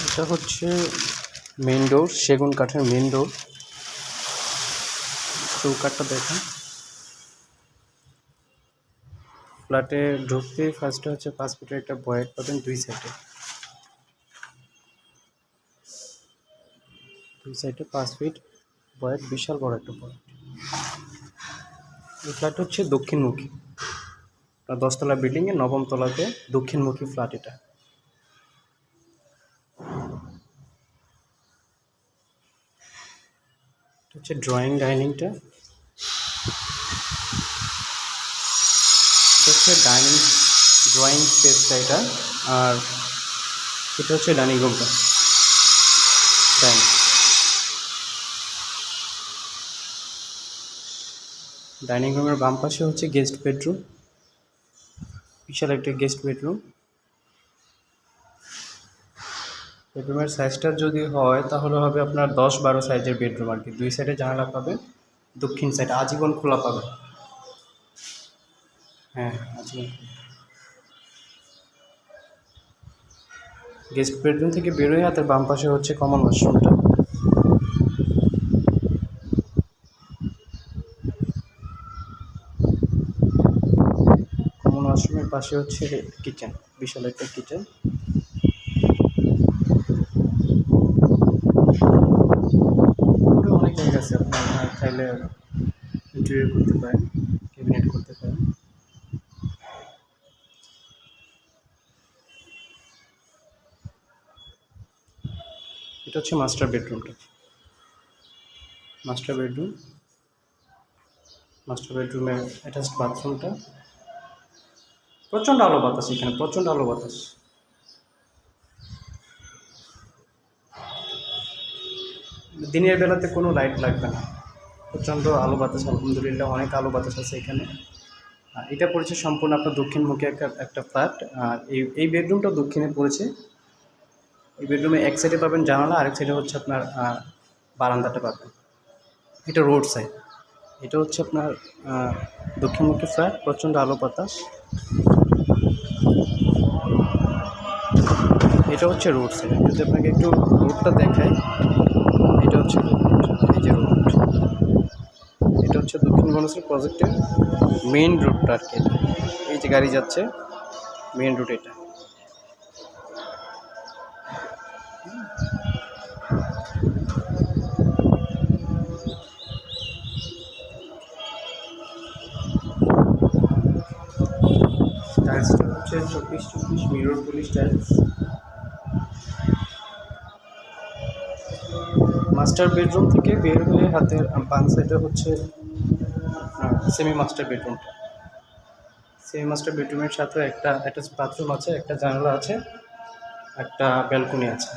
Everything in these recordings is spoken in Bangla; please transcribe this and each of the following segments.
এটা হচ্ছে মেইন ডোর, সেগুন কাঠের মেইন ডোর। চৌকাঠটা দেখেন। ফ্ল্যাটে ঢুকতে ফার্স্টে হচ্ছে 5 ফিটের একটা বয়েড পাবেন দুই সাইডে 5 ফিট বয়েড, বিশাল বড় একটা বয়েড। এই ফ্ল্যাটটা হচ্ছে দক্ষিণমুখী, 10 তলা বিল্ডিংয়ে 9ম তলাতে দক্ষিণমুখী ফ্ল্যাট। এটা হচ্ছে ড্রয়িং ডাইনিংটা, এটা হচ্ছে ড্রয়িং স্পেসটা এটা। আর এটা হচ্ছে ডাইনিং রুমটা। ডাইনিং রুমের বাম পাশে হচ্ছে গেস্ট বেডরুম, বিশাল একটা গেস্ট বেডরুম। বেডরুমের সাইজটা যদি হয় তাহলে হবে আপনার 10-12 সাইজের বেডরুম আর কি। দুই সাইডে জানালা পাবে, দক্ষিণ সাইড আজীবন খোলা পাবে। হ্যাঁ, আজীবন খোলা। গেস্ট বেডরুম থেকে বেরোয় হাতের বাম পাশে হচ্ছে কমন ওয়াশরুমটা। কমন ওয়াশরুমের পাশে হচ্ছে কিচেন, বিশাল একটা কিচেন। অনেক জায়গা আছে, আপনার চাইলে ইন্টেরিয়র করতে পারেন, ক্যাবিনেট করতে পারেন। এটা হচ্ছে মাস্টার বেডরুমটা। মাস্টার বেডরুমের অ্যাটাচড বাথরুমটা। প্রচণ্ড আলো বাতাস, এখানে প্রচণ্ড আলো বাতাস। দিনের বেলাতে কোনো লাইট লাগবে না, প্রচণ্ড আলো বাতাস। আলহামদুলিল্লাহ অনেক আলো বাতাস আছে এখানে। এটা পড়েছে সম্পূর্ণ আপনার দক্ষিণমুখী একটা ফ্ল্যাট। আর এই বেডরুমটা দক্ষিণে পড়েছে। এই বেডরুমে এক সাইডে পাবেন জানালা, আরেক সাইডে হচ্ছে আপনার বারান্দাটা পাবেন। এটা রোড সাইড। এটা হচ্ছে আপনার দক্ষিণমুখী ফ্ল্যাট, প্রচণ্ড আলো বাতাস। এটা হচ্ছে রোড সাইড। যদি আপনাকে একটু রোডটা দেখাই, এটা হচ্ছে এই যে রোড, এটা হচ্ছে দক্ষিণ বনশ্রী প্রজেক্টের মেইন রোডটা আর কি। এই যে গাড়ি যাচ্ছে, মেইন রোড এটা। টাইলসটা হচ্ছে 24-24 mirror polish tiles. Master bedroom থেকে বের হয়ে হাতের বাম সাইডে হচ্ছে সেমি মাস্টার বেডরুমটা। সেমি মাস্টার বেডরুমের সাথে একটা অ্যাটাচ বাথরুম আছে, একটা জানালা আছে, একটা ব্যালকনি আছে।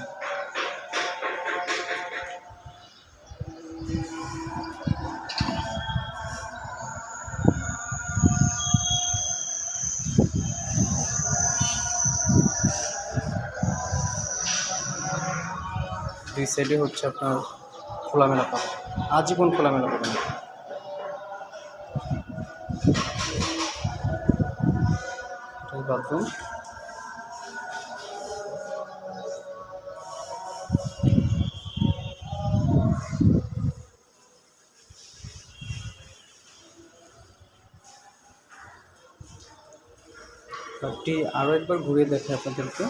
দুই সাইডে হচ্ছে আপনার খোলামেলা পাবেন, আজীবন খোলামেলা পাবেন। বাথরুম। ফ্ল্যাটটি আরও একবার ঘুরে দেখে আপনাদেরকে।